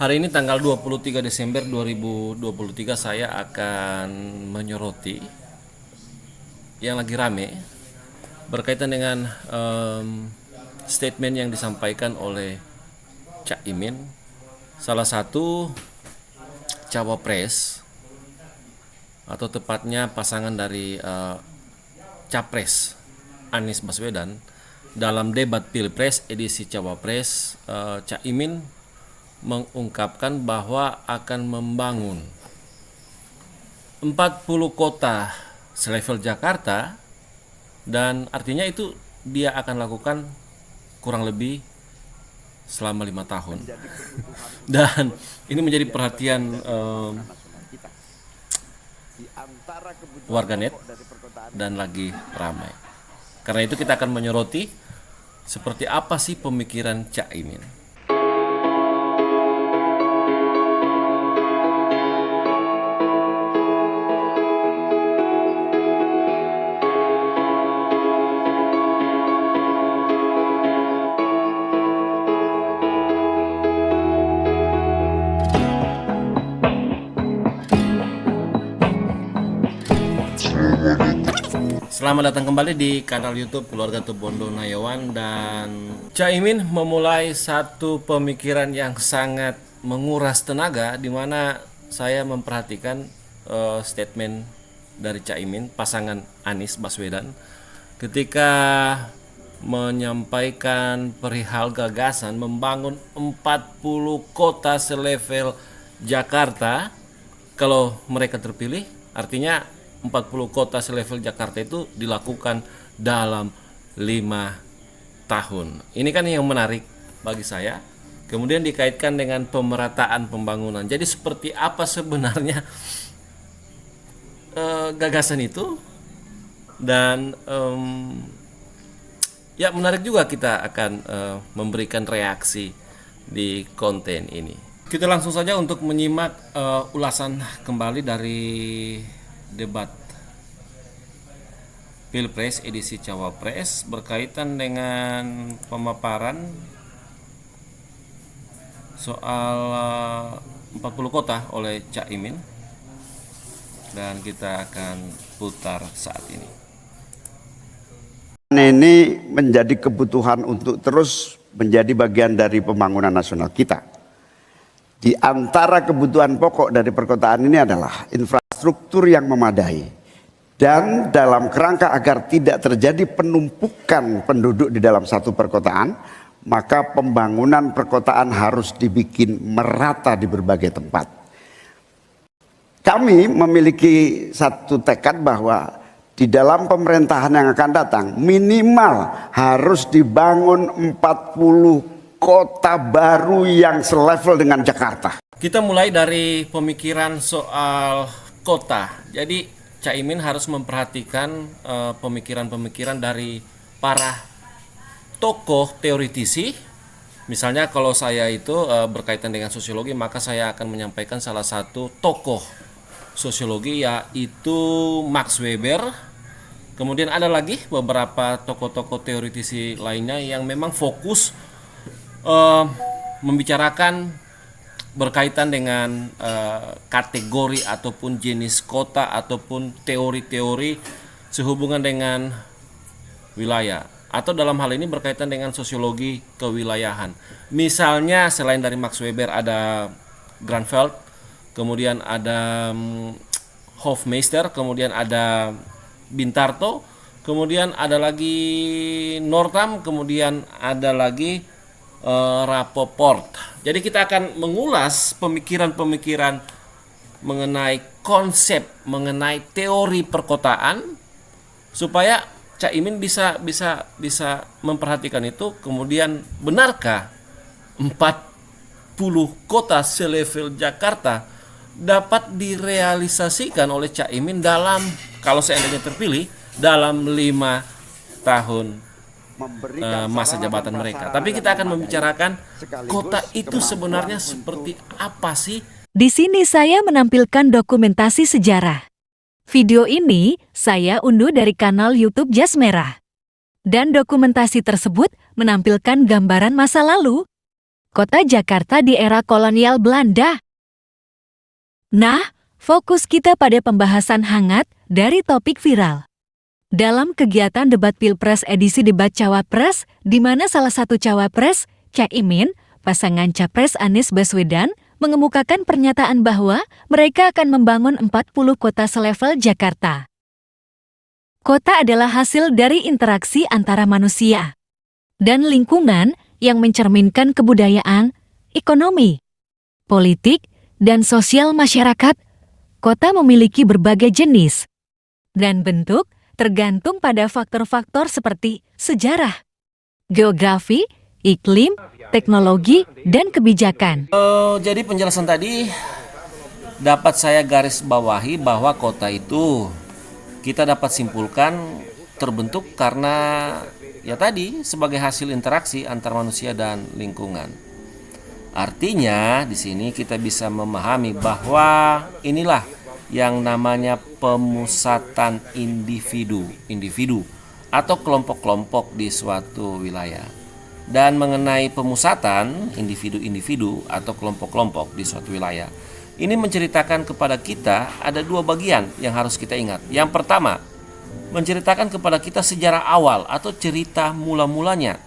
Hari ini tanggal 23 Desember 2023 saya akan menyoroti yang lagi rame berkaitan dengan statement yang disampaikan oleh Cak Imin, salah satu cawapres atau tepatnya pasangan dari Capres Anies Baswedan dalam debat Pilpres edisi Cawapres. Cak Imin mengungkapkan bahwa akan membangun 40 kota selevel Jakarta, dan artinya itu dia akan lakukan kurang lebih selama 5 tahun. Dan ini menjadi perhatian warganet dan lagi ramai. Karena itu kita akan menyoroti seperti apa sih pemikiran Cak Imin. Selamat datang kembali di kanal YouTube Keluarga Tubondo Nayawan. Dan Cak Imin memulai satu pemikiran yang sangat menguras tenaga, di mana saya memperhatikan statement dari Cak Imin, pasangan Anies Baswedan, ketika menyampaikan perihal gagasan membangun 40 kota selevel Jakarta kalau mereka terpilih. Artinya 40 kota selevel Jakarta itu dilakukan dalam 5 tahun. Ini kan yang menarik bagi saya. Kemudian dikaitkan dengan pemerataan pembangunan. Jadi seperti apa sebenarnya gagasan itu? Dan ya menarik juga, kita akan memberikan reaksi di konten ini. Kita langsung saja untuk menyimak ulasan kembali dari debat Pilpres edisi Cawapres berkaitan dengan pemaparan soal 40 kota oleh Cak Imin, dan kita akan putar saat ini. Ini menjadi kebutuhan untuk terus menjadi bagian dari pembangunan nasional kita. Di antara kebutuhan pokok dari perkotaan ini adalah infrastruktur yang memadai, dan dalam kerangka agar tidak terjadi penumpukan penduduk di dalam satu perkotaan, maka pembangunan perkotaan harus dibikin merata di berbagai tempat. Kami memiliki satu tekad bahwa di dalam pemerintahan yang akan datang minimal harus dibangun 40 kota baru yang selevel dengan Jakarta. Kita mulai dari pemikiran soal kota. Jadi Cak Imin harus memperhatikan pemikiran-pemikiran dari para tokoh teoritisi. Misalnya kalau saya itu berkaitan dengan sosiologi, maka saya akan menyampaikan salah satu tokoh sosiologi, yaitu Max Weber. Kemudian ada lagi beberapa tokoh-tokoh teoritisi lainnya yang memang fokus membicarakan berkaitan dengan kategori ataupun jenis kota ataupun teori-teori sehubungan dengan wilayah, atau dalam hal ini berkaitan dengan sosiologi kewilayahan. Misalnya selain dari Max Weber ada Granveld, kemudian ada Hofmeister, kemudian ada Bintarto, kemudian ada lagi Northam, kemudian ada lagi Rapoport. Jadi kita akan mengulas pemikiran-pemikiran mengenai konsep, mengenai teori perkotaan, supaya Cak Imin bisa memperhatikan itu. Kemudian benarkah 40 kota selevel Jakarta dapat direalisasikan oleh Cak Imin dalam, kalau seandainya terpilih, dalam 5 tahun masa jabatan mereka. Tapi kita akan membicarakan kota itu sebenarnya seperti apa sih? Di sini saya menampilkan dokumentasi sejarah. Video ini saya unduh dari kanal YouTube Jas Merah. Dan dokumentasi tersebut menampilkan gambaran masa lalu Kota Jakarta di era kolonial Belanda. Nah, fokus kita pada pembahasan hangat dari topik viral. Dalam kegiatan debat Pilpres edisi debat Cawapres, di mana salah satu Cawapres, Caimin, pasangan Capres Anies Baswedan, mengemukakan pernyataan bahwa mereka akan membangun 40 kota selevel Jakarta. Kota adalah hasil dari interaksi antara manusia dan lingkungan yang mencerminkan kebudayaan, ekonomi, politik, dan sosial masyarakat. Kota memiliki berbagai jenis dan bentuk tergantung pada faktor-faktor seperti sejarah, geografi, iklim, teknologi, dan kebijakan. Jadi penjelasan tadi dapat saya garis bawahi bahwa kota itu kita dapat simpulkan terbentuk karena ya tadi sebagai hasil interaksi antar manusia dan lingkungan. Artinya di sini kita bisa memahami bahwa inilah yang namanya pemusatan individu atau kelompok-kelompok di suatu wilayah. Dan mengenai pemusatan individu-individu atau kelompok-kelompok di suatu wilayah, ini menceritakan kepada kita ada dua bagian yang harus kita ingat. Yang pertama, menceritakan kepada kita sejarah awal atau cerita mula-mulanya.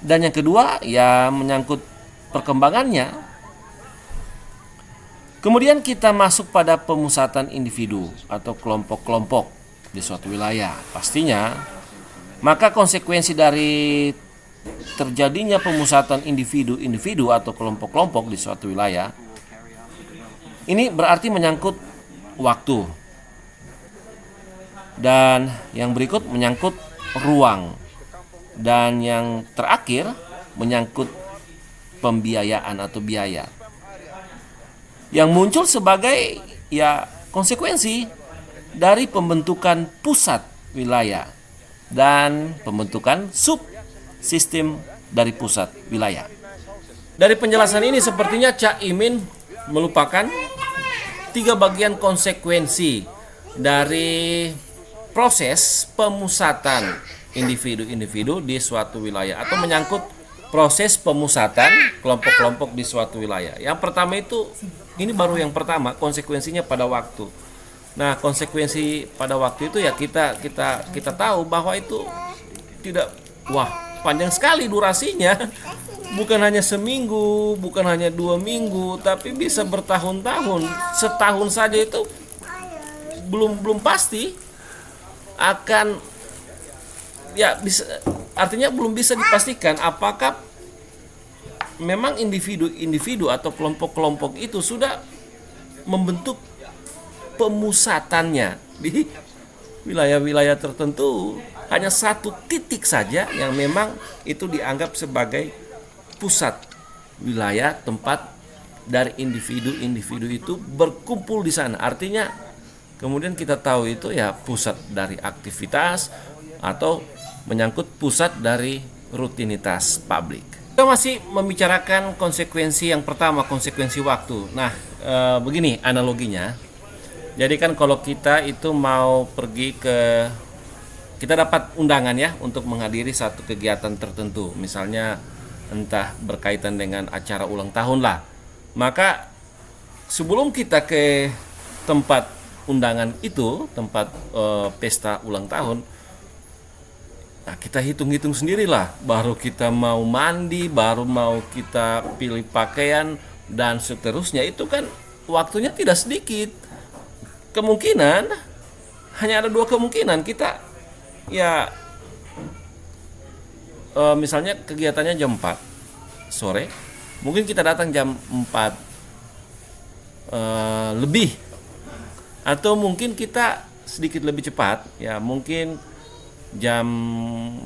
Dan yang kedua, ya menyangkut perkembangannya. Kemudian kita masuk pada pemusatan individu atau kelompok-kelompok di suatu wilayah. Pastinya, maka konsekuensi dari terjadinya pemusatan individu-individu atau kelompok-kelompok di suatu wilayah, ini berarti menyangkut waktu. Dan yang berikut menyangkut ruang. Dan yang terakhir menyangkut pembiayaan atau biaya. Yang muncul sebagai ya konsekuensi dari pembentukan pusat wilayah dan pembentukan subsistem dari pusat wilayah. Dari penjelasan ini sepertinya Caimin melupakan 3 bagian konsekuensi dari proses pemusatan individu-individu di suatu wilayah atau menyangkut proses pemusatan kelompok-kelompok di suatu wilayah. Yang pertama itu, ini baru yang pertama, konsekuensinya pada waktu. Nah, konsekuensi pada waktu itu ya kita tahu bahwa itu tidak panjang sekali durasinya. Bukan hanya seminggu, bukan hanya 2 minggu, tapi bisa bertahun-tahun. Setahun saja itu belum pasti akan ya bisa, artinya belum bisa dipastikan apakah memang individu-individu atau kelompok-kelompok itu sudah membentuk pemusatannya di wilayah-wilayah tertentu. Hanya satu titik saja yang memang itu dianggap sebagai pusat wilayah tempat dari individu-individu itu berkumpul di sana. Artinya kemudian kita tahu itu ya pusat dari aktivitas atau menyangkut pusat dari rutinitas publik. Kita masih membicarakan konsekuensi yang pertama, konsekuensi waktu. Nah, begini analoginya. Jadi kan kalau kita itu mau pergi kita dapat undangan ya untuk menghadiri satu kegiatan tertentu, misalnya entah berkaitan dengan acara ulang tahun lah. Maka sebelum kita ke tempat undangan itu, tempat pesta ulang tahun, nah kita hitung-hitung sendirilah, baru kita mau mandi, baru mau kita pilih pakaian dan seterusnya, itu kan waktunya tidak sedikit. Kemungkinan hanya ada 2 kemungkinan, kita ya misalnya kegiatannya jam 4 sore, mungkin kita datang jam 4 lebih, atau mungkin kita sedikit lebih cepat ya, mungkin jam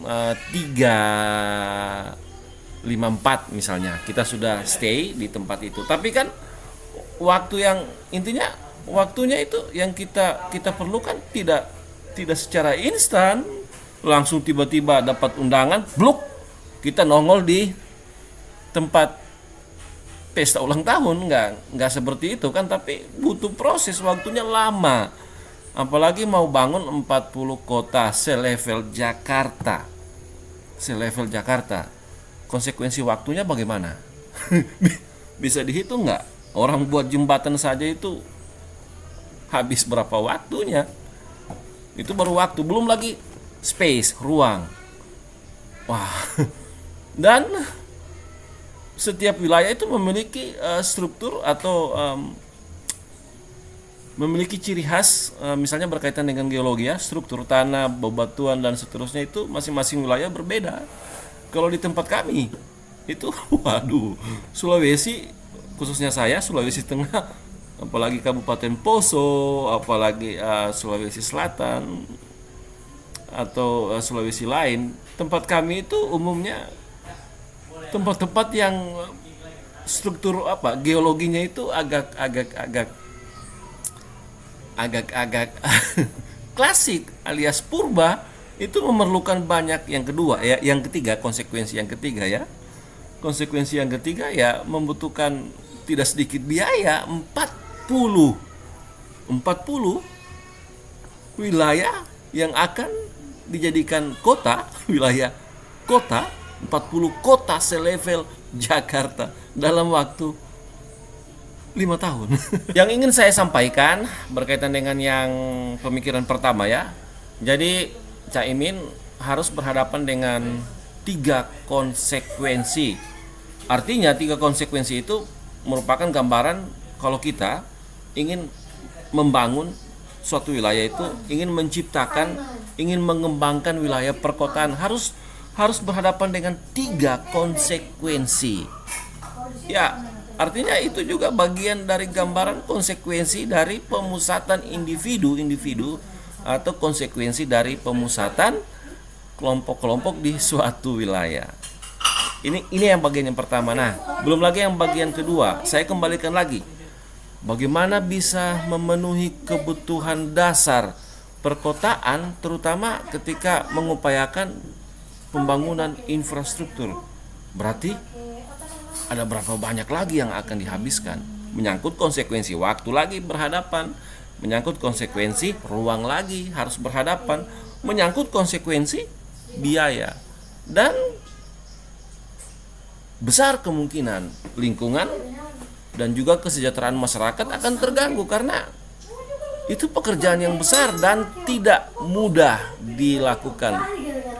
3:54 misalnya kita sudah stay di tempat itu. Tapi kan waktu yang intinya waktunya itu yang kita perlukan tidak secara instan langsung tiba-tiba dapat undangan bluk kita nongol di tempat pesta ulang tahun. Nggak seperti itu kan, tapi butuh proses, waktunya lama. Apalagi mau bangun 40 kota selevel Jakarta. konsekuensi waktunya bagaimana? Bisa dihitung nggak? Orang buat jembatan saja itu habis berapa waktunya? Itu baru waktu, belum lagi space, ruang. Wah, dan setiap wilayah itu memiliki struktur atau memiliki ciri khas, misalnya berkaitan dengan geologi ya, struktur tanah, bebatuan dan seterusnya, itu masing-masing wilayah berbeda. Kalau di tempat kami itu, waduh, Sulawesi, khususnya saya Sulawesi Tengah, apalagi Kabupaten Poso, apalagi Sulawesi Selatan atau Sulawesi lain, tempat kami itu umumnya tempat-tempat yang struktur geologinya itu agak klasik alias purba, itu memerlukan banyak. Yang kedua ya, yang ketiga, konsekuensi yang ketiga ya membutuhkan tidak sedikit biaya. 40 wilayah yang akan dijadikan kota, wilayah kota, 40 kota selevel Jakarta dalam waktu 5 tahun. Yang ingin saya sampaikan berkaitan dengan yang pemikiran pertama ya. Jadi Caimin harus berhadapan dengan 3 konsekuensi. Artinya 3 konsekuensi itu merupakan gambaran kalau kita ingin membangun suatu wilayah itu, ingin menciptakan, ingin mengembangkan wilayah perkotaan, harus berhadapan dengan 3 konsekuensi. Ya, artinya itu juga bagian dari gambaran konsekuensi dari pemusatan individu atau konsekuensi dari pemusatan kelompok-kelompok di suatu wilayah. Ini yang bagian yang pertama. Nah, belum lagi yang bagian kedua. Saya kembalikan lagi. Bagaimana bisa memenuhi kebutuhan dasar perkotaan, terutama ketika mengupayakan pembangunan infrastruktur. Berarti ada berapa banyak lagi yang akan dihabiskan? Menyangkut konsekuensi waktu lagi berhadapan, menyangkut konsekuensi ruang lagi harus berhadapan, menyangkut konsekuensi biaya, dan besar kemungkinan lingkungan dan juga kesejahteraan masyarakat akan terganggu, karena itu pekerjaan yang besar dan tidak mudah dilakukan.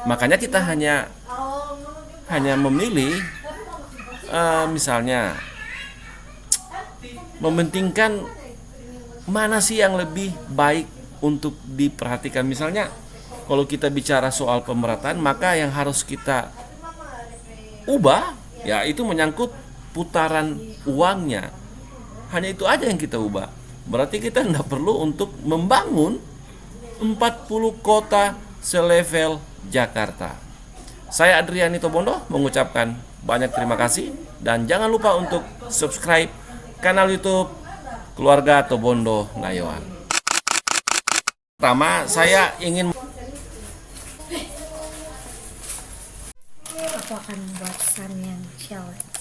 Makanya kita hanya memilih misalnya mementingkan mana sih yang lebih baik untuk diperhatikan. Misalnya kalau kita bicara soal pemerataan, maka yang harus kita ubah ya itu menyangkut putaran uangnya. Hanya itu aja yang kita ubah. Berarti kita tidak perlu untuk membangun 40 kota selevel Jakarta. Saya Adriani Tobondo mengucapkan banyak terima kasih, dan jangan lupa untuk subscribe kanal YouTube Keluarga Tobondo Ngayoan. Pertama, saya ingin aku akan membuat sun yang shower.